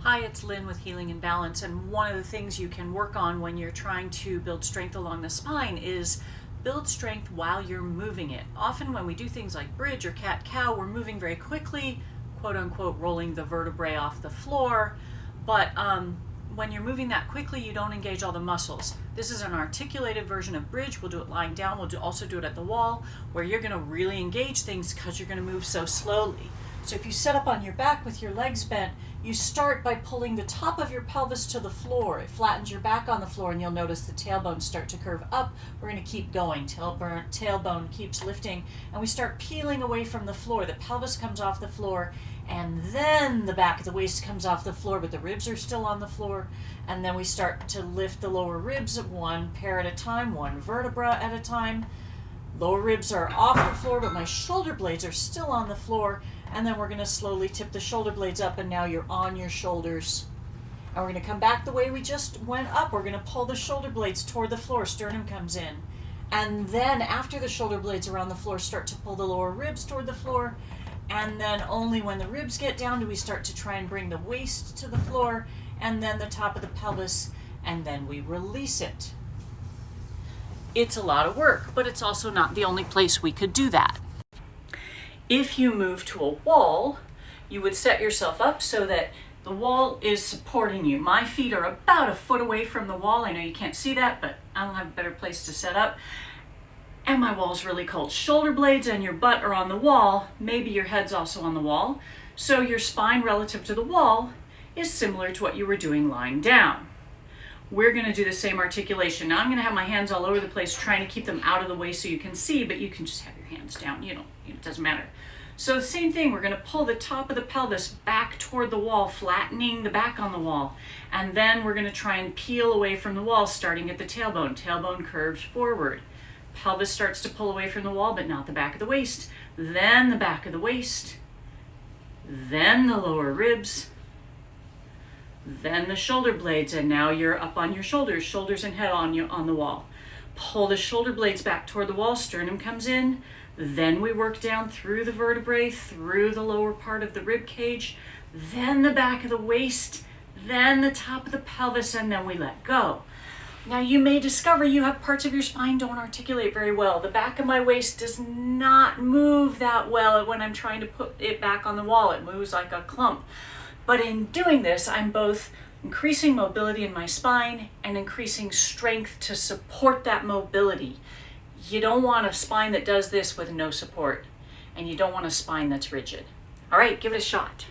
Hi, it's Lynn with Healing and Balance, and one of the things you can work on when you're trying to build strength along the spine is build strength while you're moving it. Often when we do things like bridge or cat-cow, we're moving very quickly, quote-unquote rolling the vertebrae off the floor, but when you're moving that quickly, you don't engage all the muscles. This is an articulated version of bridge. We'll do it lying down. We'll also do it at the wall, where you're going to really engage things because you're going to move so slowly. So if you set up on your back with your legs bent, you start by pulling the top of your pelvis to the floor. It flattens your back on the floor, and you'll notice the tailbone start to curve up. We're going to keep going. Tailbone keeps lifting, and we start peeling away from the floor. The pelvis comes off the floor, and then the back of the waist comes off the floor, but the ribs are still on the floor. And then we start to lift the lower ribs one pair at a time, one vertebra at a time. Lower ribs are off the floor, but my shoulder blades are still on the floor. And then we're going to slowly tip the shoulder blades up, and now you're on your shoulders. And we're going to come back the way we just went up. We're going to pull the shoulder blades toward the floor. Sternum comes in. And then after the shoulder blades are on the floor, start to pull the lower ribs toward the floor. And then only when the ribs get down do we start to try and bring the waist to the floor, and then the top of the pelvis, and then we release it. It's a lot of work, but it's also not the only place we could do that. If you move to a wall, you would set yourself up so that the wall is supporting you. My feet are about a foot away from the wall. I know you can't see that, but I don't have a better place to set up. And my wall's really cold. Shoulder blades and your butt are on the wall. Maybe your head's also on the wall. So your spine relative to the wall is similar to what you were doing lying down. We're going to do the same articulation. Now I'm going to have my hands all over the place trying to keep them out of the way so you can see, but you can just have your hands down. It doesn't matter. So the same thing, we're going to pull the top of the pelvis back toward the wall, flattening the back on the wall. And then we're going to try and peel away from the wall, starting at the tailbone. Tailbone curves forward. Pelvis starts to pull away from the wall, but not the back of the waist. Then the back of the waist. Then the lower ribs. Then the shoulder blades, and now you're up on your shoulders and head on the wall. Pull the shoulder blades back toward the wall, sternum comes in. Then we work down through the vertebrae, through the lower part of the rib cage, then the back of the waist, then the top of the pelvis, and then we let go. Now you may discover you have parts of your spine don't articulate very well. The back of my waist does not move that well when I'm trying to put it back on the wall. It moves like a clump. But in doing this, I'm both increasing mobility in my spine and increasing strength to support that mobility. You don't want a spine that does this with no support, and you don't want a spine that's rigid. All right, give it a shot.